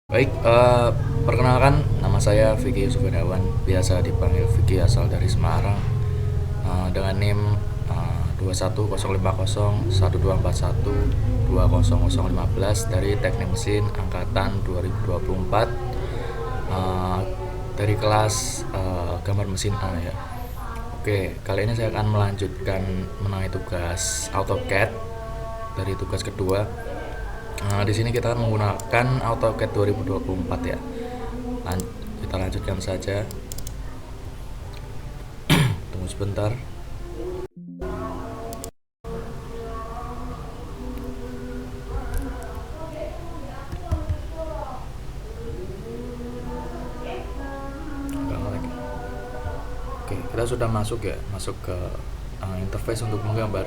Baik, perkenalkan nama saya Vicky Yusuf Gunawan, biasa dipanggil Vicky asal dari Semarang, dengan NIM 210501241200015 dari Teknik Mesin Angkatan 2024, eh, dari kelas gambar mesin A ya. Oke, kali ini saya akan melanjutkan mengenai tugas AutoCAD dari tugas kedua. Di sini kita menggunakan AutoCAD 2024 ya. Kita lanjutkan saja. Tunggu sebentar. Oke, kita sudah masuk ya, masuk ke interface untuk menggambar.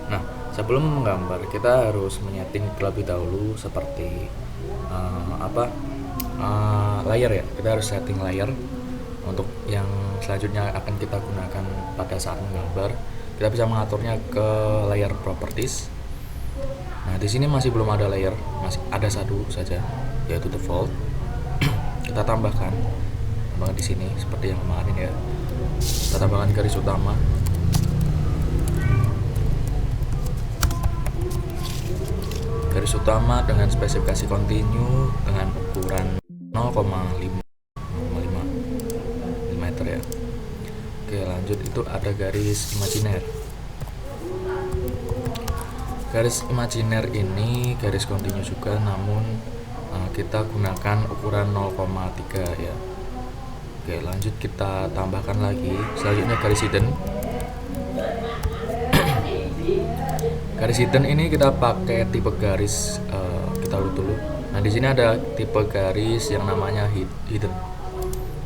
Nah, sebelum menggambar kita harus menyeting terlebih dahulu seperti layer ya. Kita harus setting layer untuk yang selanjutnya akan kita gunakan pada saat menggambar. Kita bisa mengaturnya ke layer properties. Nah, di sini masih belum ada layer, masih ada satu saja, yaitu default. Kita tambahkan di sini seperti yang kemarin ya. Kita tambahkan garis utama. Garis utama dengan spesifikasi continue dengan ukuran 0,5 meter ya. Oke, lanjut, itu ada garis imajiner. Garis imajiner ini garis continue juga, namun kita gunakan ukuran 0,3 ya. Oke, lanjut kita tambahkan lagi. Selanjutnya garis hidden. Garis hidden ini kita pakai tipe garis, kita lihat dulu. Nah, di sini ada tipe garis yang namanya hidden.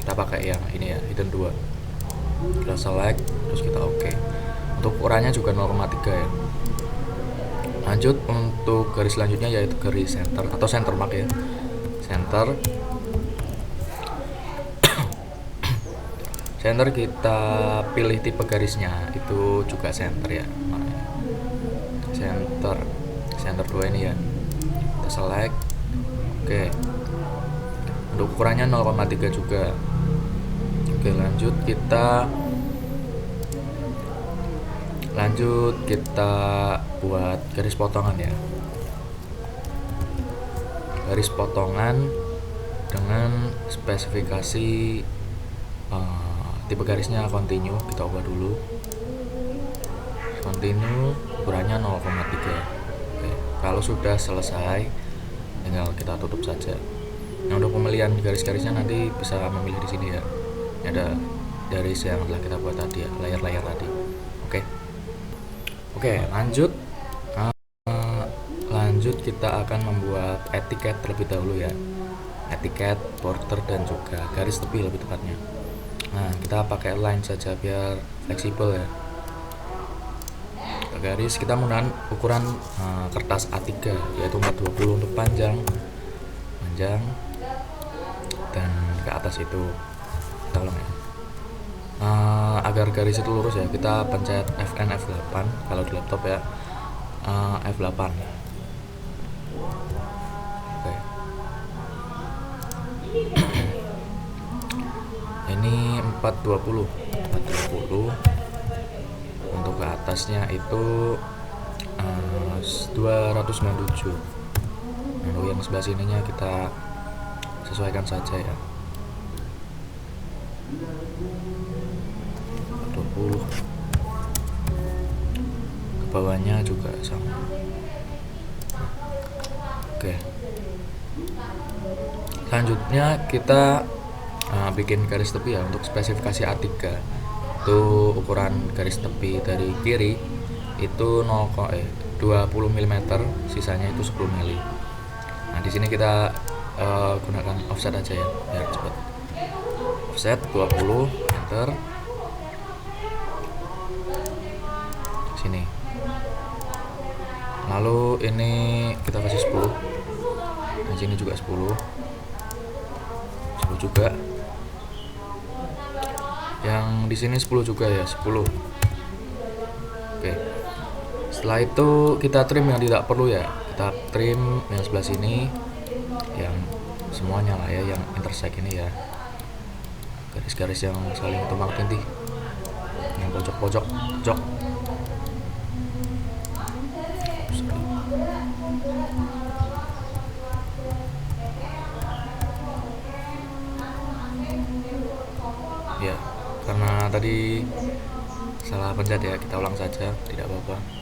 Kita pakai yang ini ya, hidden 2. Kita select, terus kita oke. Untuk ukurannya juga 0,3 ya. Lanjut untuk garis selanjutnya yaitu garis center atau center mark ya. Center. Center kita pilih tipe garisnya, itu juga center ya. Center 2 ini ya. Kita select. Oke. Untuk ukurannya 0,3 juga. Oke, lanjut kita buat garis potongan ya. Garis potongan dengan spesifikasi tipe garisnya continue. Kita ubah dulu. Continue, ukurannya 0,3. Oke, kalau sudah selesai tinggal kita tutup saja. Nah, untuk pemilihan garis-garisnya nanti bisa memilih di sini ya. Ini ada garis yang telah kita buat tadi ya, layer-layer tadi. Oke, lanjut kita akan membuat etiket terlebih dahulu ya. Etiket, border, dan juga garis tepi lebih tepatnya. Nah, kita pakai line saja biar fleksibel ya. Garis kita menggunakan ukuran kertas A3 yaitu 420 untuk panjang dan ke atas itu. Tolong ya. Agar garis itu lurus ya, kita pencet Fn F8 kalau di laptop ya. F8. Oke. Ini 420 untuk ke atasnya itu 297. Untuk yang sebelah sininya kita sesuaikan saja ya, 20. Ke bawahnya juga sama. Oke. Selanjutnya kita bikin garis tepi ya. Untuk spesifikasi A3 itu ukuran garis tepi dari kiri itu 20 mm, sisanya itu 10 mm. Nah, di sini kita gunakan offset aja ya biar cepat. Offset 20, enter. Sini. Lalu ini kita kasih 10. Nah, sini juga 10 juga. Yang di sini 10 juga ya, 10. Oke. Setelah itu kita trim yang tidak perlu ya, kita trim yang sebelah sini, yang semuanya lah ya, yang intersect ini ya, garis-garis yang saling tumpang tindih, yang pojok-pojok pojok. Ya, karena tadi salah pencet ya, kita ulang saja, tidak apa-apa.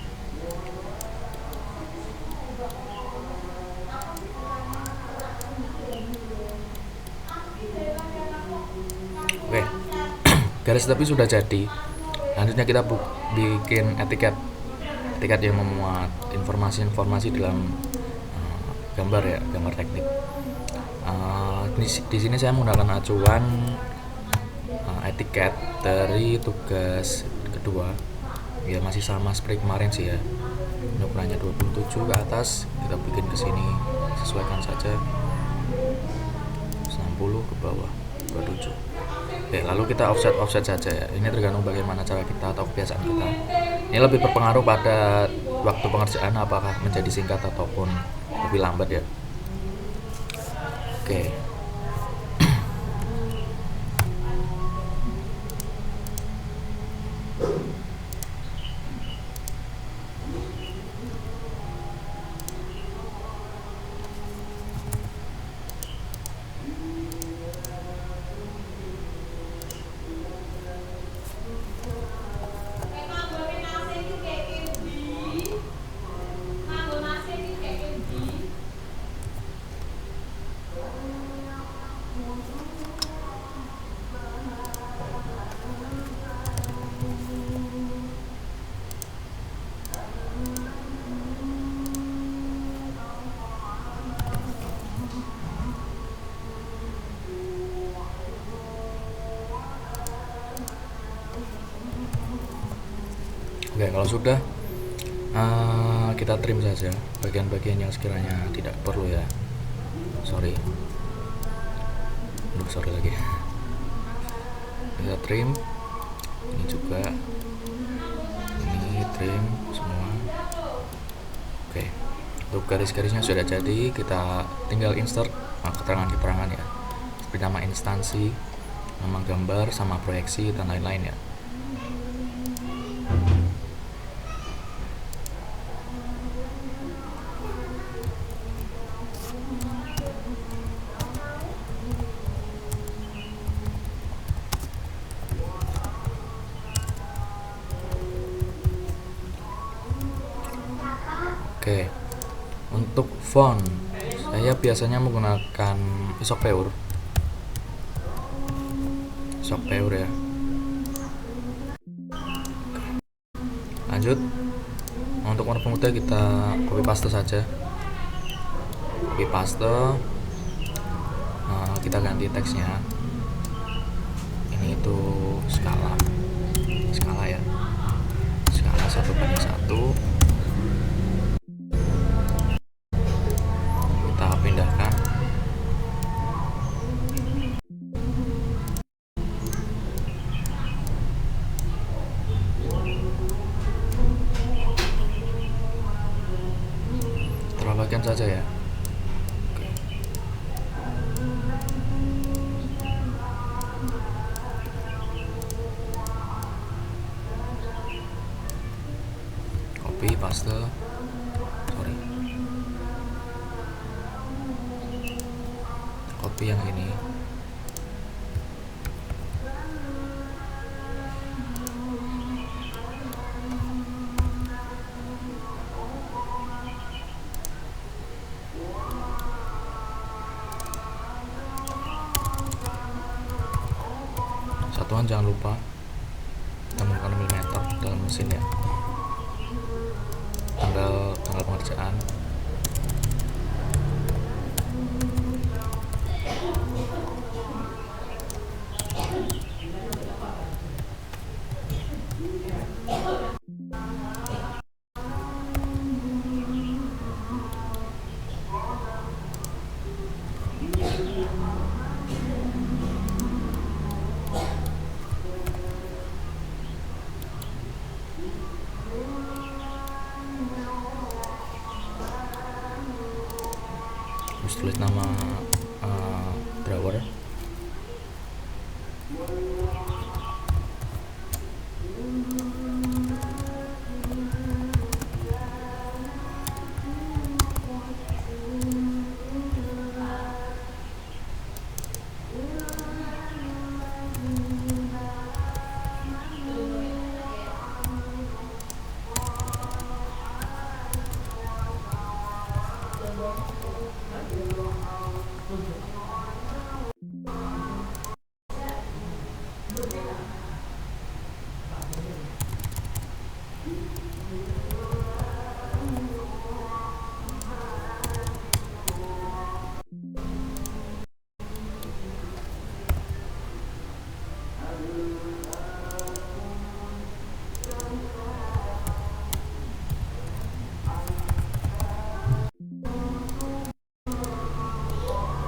Oke, garis tepi sudah jadi. Selanjutnya kita bikin etiket yang memuat informasi-informasi dalam gambar ya, gambar teknik. Di sini saya menggunakan acuan etiket dari tugas kedua, ya masih sama seperti kemarin sih ya, ukurannya 27 ke atas, kita bikin ke sini, sesuaikan saja 60 ke bawah 27. Oke, lalu kita offset saja ya. Ini tergantung bagaimana cara kita atau kebiasaan kita. Ini lebih berpengaruh pada waktu pengerjaan, apakah menjadi singkat ataupun lebih lambat ya. Oke. Oke, kalau sudah kita trim saja bagian-bagian yang sekiranya tidak perlu ya. Sorry lagi. Kita trim ini juga, ini trim semua. Oke, untuk garis-garisnya sudah jadi, kita tinggal insert keterangan-keterangan ya, seperti nama instansi, nama gambar, sama proyeksi dan lain-lain ya. Oke, untuk font saya biasanya menggunakan Isokpeur ya. Lanjut, untuk warna pemutih kita copy paste saja, kita ganti teksnya, ini itu skala ya, skala 1:1. Kita pindahkan, bagian saja ya. Oke. Copy paste, copy yang ini, satuan jangan lupa kita menggunakan milimeter dalam mesin ya, tanggal pengerjaan. terus tulis nama drawer.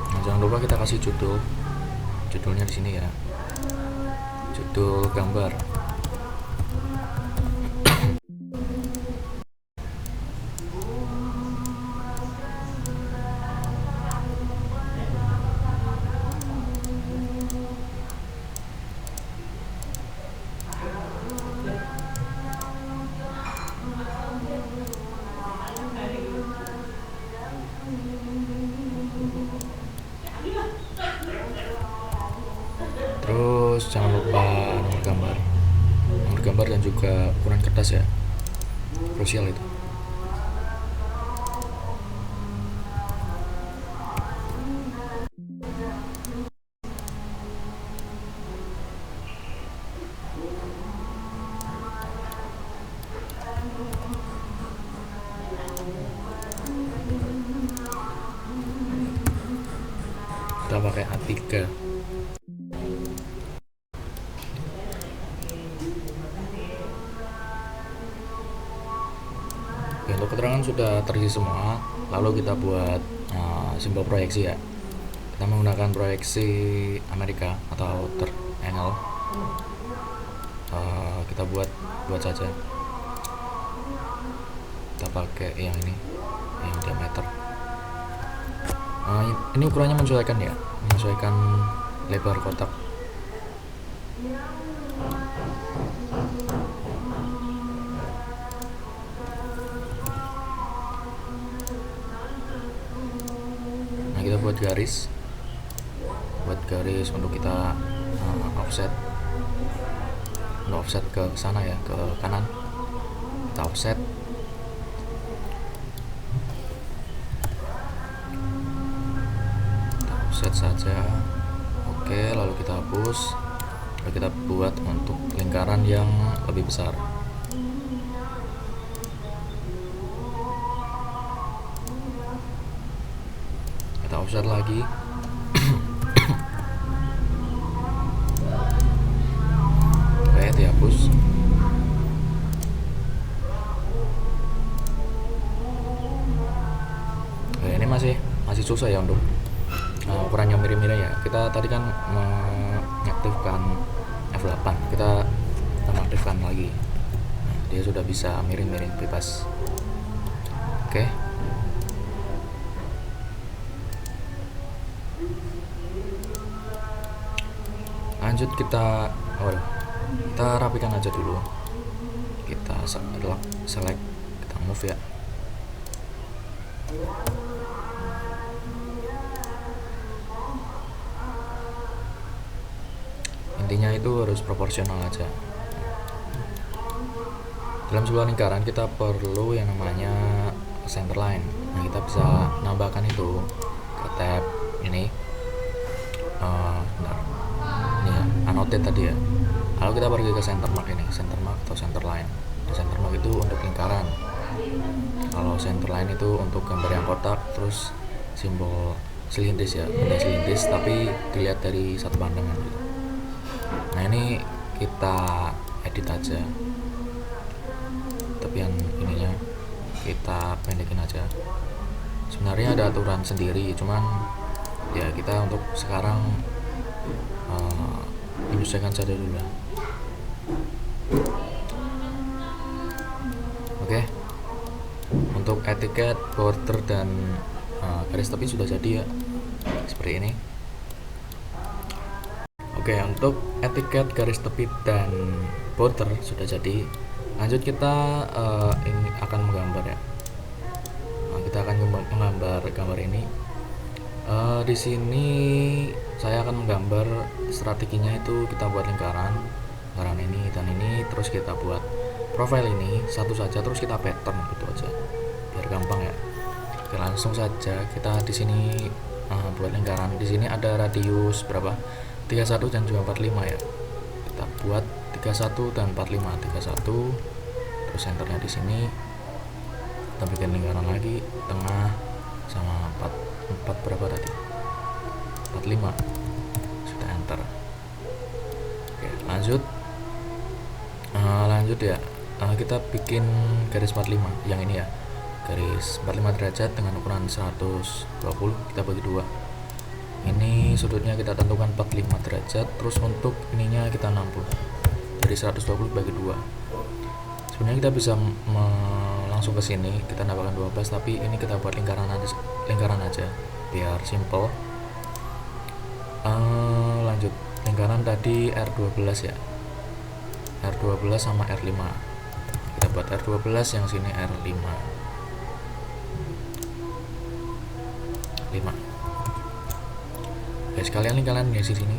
Nah, jangan lupa kita kasih judulnya di sini ya, judul gambar. Terus jangan lupa nomor gambar dan juga ukuran kertas ya, krusial itu. Kita pakai A3. Oke, untuk keterangan sudah terisi semua. Lalu kita buat simbol proyeksi ya. Kita menggunakan proyeksi Amerika atau third angle. Kita buat saja. Kita pakai yang ini, yang diameter. Ini ukurannya menyesuaikan lebar kotak. Nah, kita buat garis untuk kita offset ke sana ya, ke kanan. Kita offset. Saja. Oke, lalu kita hapus. Lalu kita buat untuk lingkaran yang lebih besar. Kita offset lagi. Oke, dihapus. Oke, ini masih susah ya untuk ukuran yang mirip-mirip ya. Kita tadi kan mengaktifkan F8, kita mengaktifkan lagi. Nah, dia sudah bisa miring-miring bebas. Oke. Lanjut kita rapikan aja dulu. Kita select, kita move ya. Intinya itu harus proporsional aja. Dalam sebuah lingkaran kita perlu yang namanya center line. Nah, kita bisa nambahkan itu ke tab ini. Bentar. Ini ya, annotate tadi ya. Lalu kita pergi ke center mark ini, center mark atau center line. Nah, center mark itu untuk lingkaran. Kalau center line itu untuk gambar yang kotak, terus simbol silindris ya, benda silindris tapi dilihat dari satu pandangan gitu. Nah, ini kita edit aja, tapi yang ininya kita pendekin aja. Sebenarnya ada aturan sendiri, cuman ya kita untuk sekarang menyesuaikan saja dulu lah. Oke. Untuk etiket, border dan garis tepi sudah jadi ya, seperti ini. Oke, untuk etiket garis tepi dan border sudah jadi. Lanjut kita ini akan menggambar ya. Kita akan menggambar gambar ini. Di sini saya akan menggambar strateginya itu kita buat lingkaran ini dan ini, terus kita buat profile ini satu saja, terus kita pattern gitu aja biar gampang ya. Oke, langsung saja kita di sini buat lingkaran. Di sini ada radius berapa? 31 dan juga 45 ya. Kita buat 31 dan 45. 31 terus centernya di sini. Kita bikin lingkaran lagi tengah sama 4 berapa tadi? 45. Sudah enter. Oke, lanjut ya. Kita bikin garis 45 yang ini ya. Garis 45 derajat dengan ukuran 120, kita bagi 2. Ini sudutnya kita tentukan 45 derajat, terus untuk ininya kita 60. Jadi 120 bagi 2. Sebenarnya kita bisa langsung ke sini, kita nambahkan 12, tapi ini kita buat lingkaran aja biar simple. Lanjut, lingkaran tadi R12 ya. R12 sama R5. Kita buat R12, yang sini R5. 5. Oke, sekalian lingkaran di sini.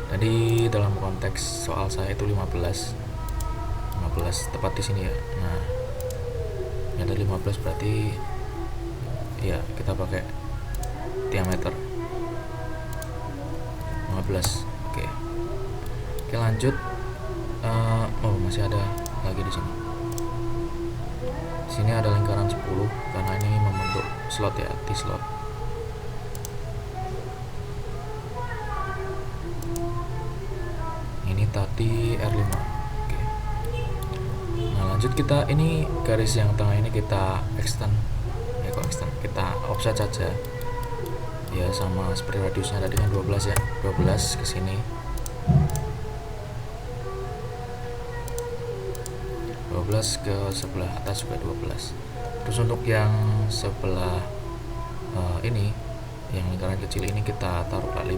Tadi dalam konteks soal saya itu 15 tepat di sini ya. Nah, ini ada 15 berarti ya kita pakai diameter 15. Oke, lanjut. Masih ada lagi di sini. Di sini ada lingkaran 10 karena ini membentuk slot ya, T-slot. Ini tadi R5. Oke. Nah, lanjut kita ini garis yang tengah ini kita extend. Kita offset saja. Ya sama seperti radiusnya tadi kan 12 ya. 12 ke sini. 12 ke sebelah atas juga 12. Terus untuk yang sebelah ini, yang lingkaran kecil ini kita taruh 5.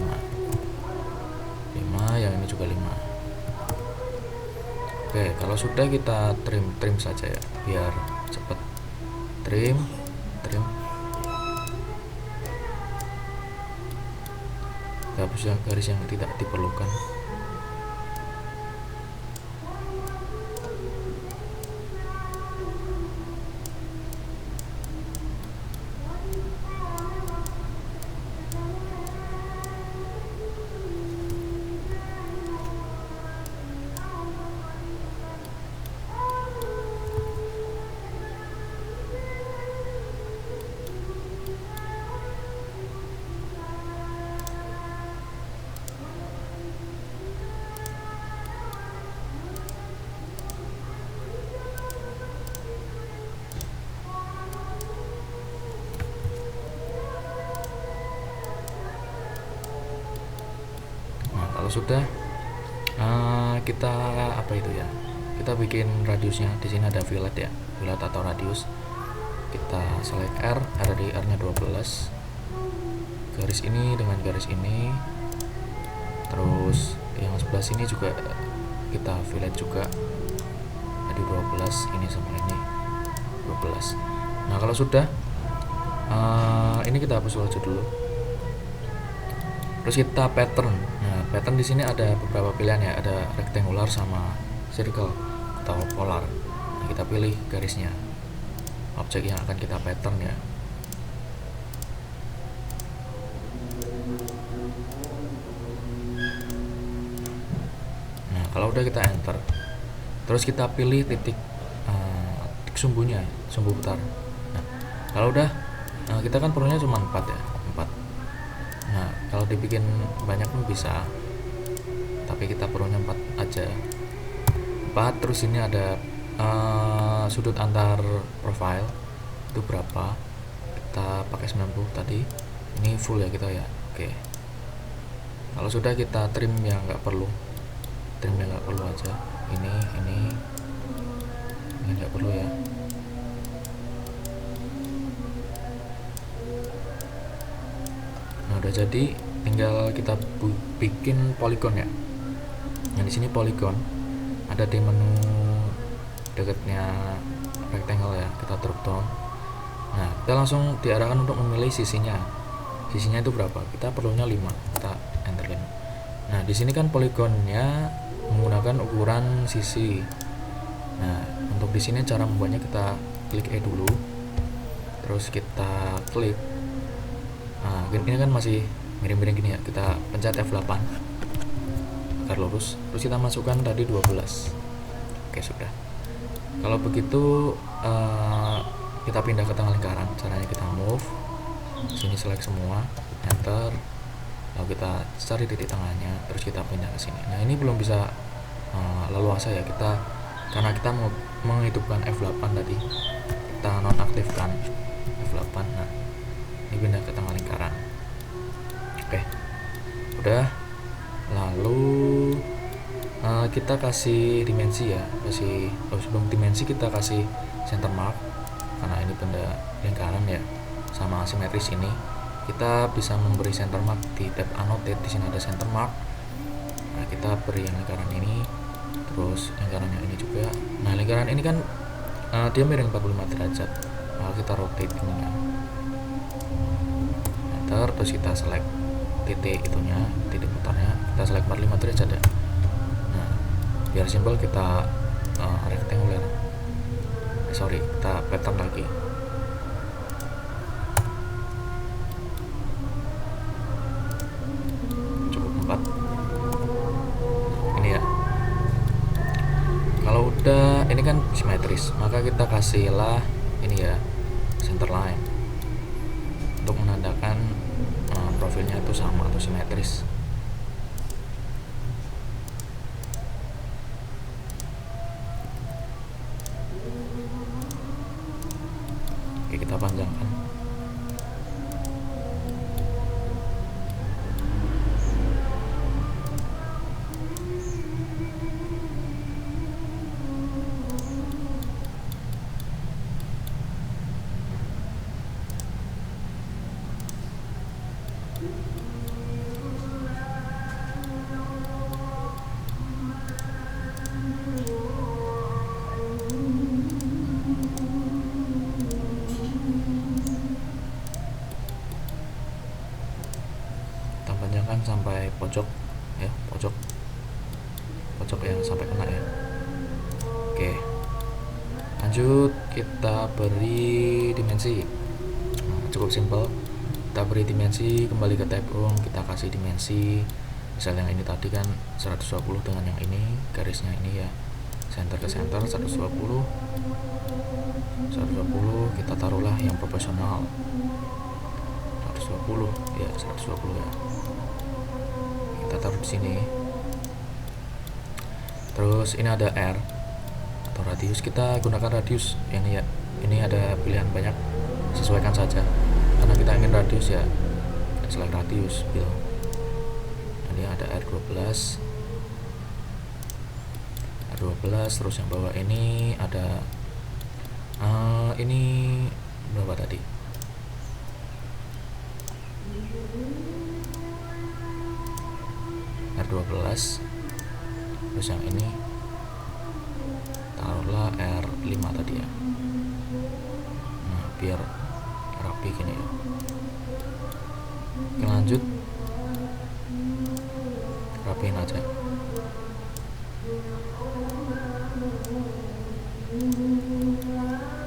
Yang ini juga 5. Oke, kalau sudah kita trim saja ya biar cepet. Trim. Kita hapus yang garis yang tidak diperlukan. Sudah kita kita bikin radiusnya. Di sini ada fillet ya, fillet atau radius. Kita select R, ada di R nya 12, garis ini dengan garis ini, terus yang sebelah sini juga kita fillet juga, jadi 12, ini sama ini 12. Nah, kalau sudah ini kita hapus aja dulu. Terus kita pattern. Nah, pattern di sini ada beberapa pilihan ya, ada rectangular sama circle atau polar. Nah, kita pilih garisnya, objek yang akan kita pattern ya. Nah, kalau udah kita enter, terus kita pilih titik sumbunya, sumbu putar. Nah, kalau udah kita kan perlunya cuma 4 ya, 4. Nah, kalau dibikin banyak pun bisa, tapi kita perlunya 4 aja. 4, terus ini ada sudut antar profile itu berapa, kita pakai 90 tadi. Ini full ya kita ya. Oke, kalau sudah kita trim yang nggak perlu aja. Ini nggak perlu ya. udah jadi, tinggal kita bikin poligon ya. Nah di sini poligon ada di menu dekatnya rectangle ya, kita drop down. Nah kita langsung diarahkan untuk memilih sisinya itu berapa, kita perlunya 5, kita enter 5. Nah di sini kan poligonnya menggunakan ukuran sisi. Nah untuk di sini cara membuatnya, kita klik E dulu, terus kita klik. Nah ini kan masih miring-miring gini ya, kita pencet F8 agar lurus, terus kita masukkan tadi 12. Oke sudah. Kalau begitu kita pindah ke tengah lingkaran. Caranya kita move sini, select semua, enter, lalu kita cari titik tengahnya, terus kita pindah ke sini. Nah ini belum bisa leluasa ya, karena kita mau menghidupkan F8 tadi, kita nonaktifkan F8. Nah ini pindah ke tengah lingkaran. Oke udah. Lalu kita kasih dimensi ya, sebelum dimensi kita kasih center mark, karena ini benda lingkaran ya, sama simetris ini. Kita bisa memberi center mark di tab annotate, di sini ada center mark. Nah kita beri yang lingkaran ini, terus lingkaran yang ini juga. Nah lingkaran ini kan dia miring 45 derajat, lalu kita rotate ini kan, enter, terus kita select titik mutarnya, kita select 45 derajat ya. Nah biar simpel kita rectangular, kita pattern lagi. Cukup 4 ini ya. Kalau udah ini kan simetris, maka kita kasihlah ini ya, center line, untuk menandakan profilnya itu sama atau simetris. Oke kita panjangkan. Panjangkan sampai pojok ya, pojok yang sampai kena ya. Oke lanjut, kita beri dimensi. Cukup simple, kita beri dimensi, kembali ke tab room, kita kasih dimensi. Misal yang ini tadi kan 120 dengan yang ini, garisnya ini ya, center ke center 120, kita taruhlah yang proporsional 120 ya, 120 ya. Kita taruh di sini. Terus ini ada R atau radius, kita gunakan radius ini ya. Ini ada pilihan banyak, sesuaikan saja. Karena kita ingin radius ya, kita select radius bil. Ini ada R12, terus yang bawah ini ada ini berapa tadi? R12, terus yang ini taruhlah R5 tadi ya. Nah biar rapi gini ya. Oke lanjut, rapiin aja.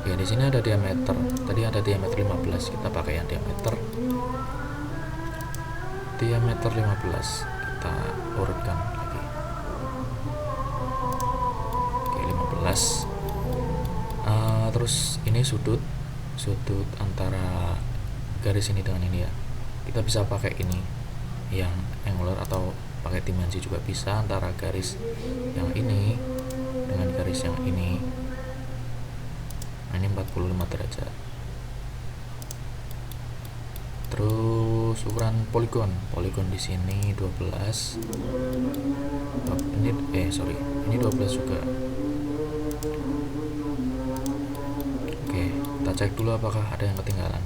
Ya di sini ada diameter, tadi ada diameter 15, kita pakai yang diameter 15, kita urutkan lagi. Oke 15. Terus ini sudut antara garis ini dengan ini ya, kita bisa pakai ini yang angular atau pakai dimensi juga bisa, antara garis yang ini dengan garis yang ini. Nah, ini 45 derajat. Terus ukuran poligon di sini 12. Ini 12 juga. Oke, kita cek dulu apakah ada yang ketinggalan.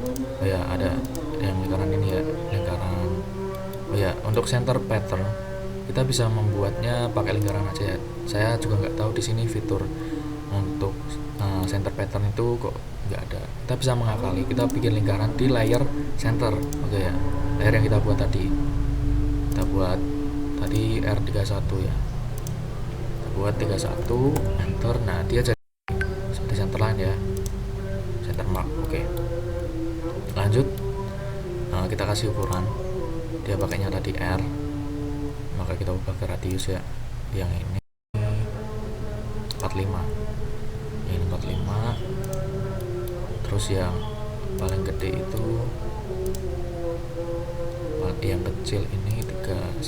Oh ya, ada yang lingkaran ini ya, lingkaran. Oh ya, untuk center pattern kita bisa membuatnya pakai lingkaran aja ya. Saya juga nggak tahu di sini fitur untuk center pattern itu kok nggak ada. Kita bisa mengakali, kita bikin lingkaran di layer center. Oke ya, layer yang kita buat tadi. Kita buat tadi R31 ya. Kita buat 31, enter. Nah, dia jadi seperti center line ya. Center mark. Oke. Lanjut, kita kasih ukuran. Dia pakainya tadi R, maka kita ubah ke radius ya. Yang ini 45, ini 45. Terus yang paling gede itu, yang kecil ini 31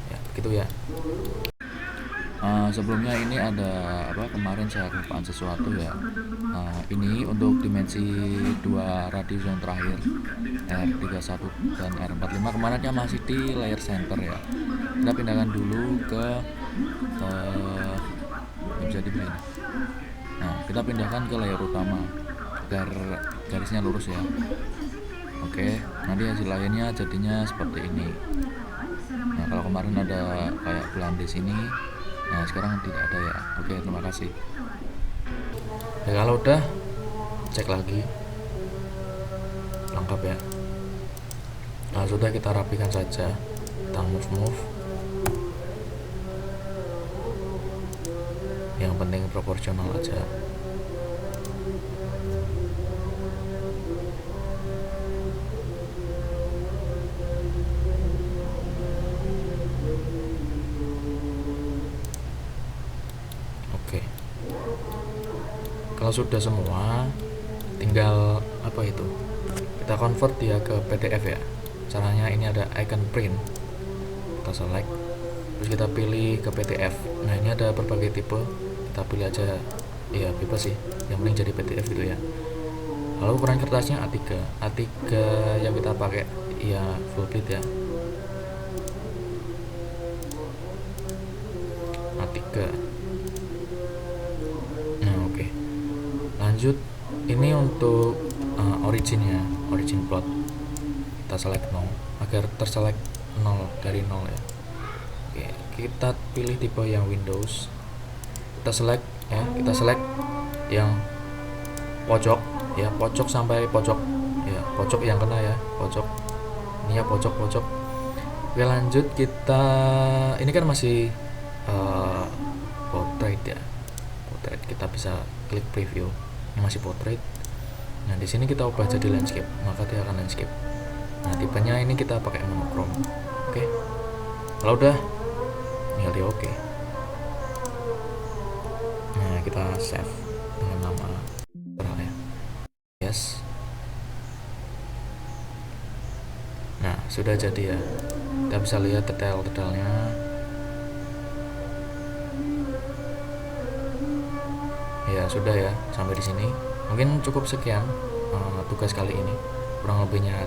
ya, begitu ya. Sebelumnya ini ada apa, kemarin saya kelupaan sesuatu ya. Ini untuk dimensi 2 radius yang terakhir, R31 dan R45 kemarinnya masih di layer center ya. Kita pindahkan dulu ke bisa dipilih. Nah, kita pindahkan ke layer utama agar garisnya lurus ya. Oke, nanti hasil lainnya jadinya seperti ini. Nah, kalau kemarin ada kayak bulan di sini, nah sekarang tidak ada ya. Oke, terima kasih. Ya, kalau udah cek lagi lengkap ya. Nah, sudah, kita rapikan saja. Kita move. Yang penting proporsional aja. Oke. Kalau sudah semua, tinggal apa itu? Kita convert dia ke PDF ya. Caranya ini ada icon print. Kita select, terus kita pilih ke PDF. Nah, ini ada berbagai tipe. Kita pilih aja ya, bebas sih, yang penting jadi PDF gitu ya. Lalu ukuran kertasnya A3 yang kita pakai ya full plate ya, A3. Nah, oke. Lanjut, ini untuk origin plot. Kita select 0 agar terselect 0 dari 0 ya. Oke, kita pilih tipe yang Windows. Kita select yang pojok ya, pojok sampai pojok ya, pojok yang kena ya, pojok ini ya, pojok. Oke, lanjut, kita ini kan masih portrait ya, portrait. Kita bisa klik preview, ini masih portrait. Nah, di sini kita ubah jadi landscape, maka dia akan landscape. Nah, tipenya ini kita pakai monochrome. Oke, kalau udah tinggal di oke. Nah, kita save dengan nama ya. Yes. Nah, sudah jadi ya. Kita bisa lihat detail-detailnya. Ya, sudah ya, sampai di sini. Mungkin cukup sekian tugas kali ini. Kurang lebihnya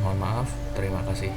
mohon maaf. Terima kasih.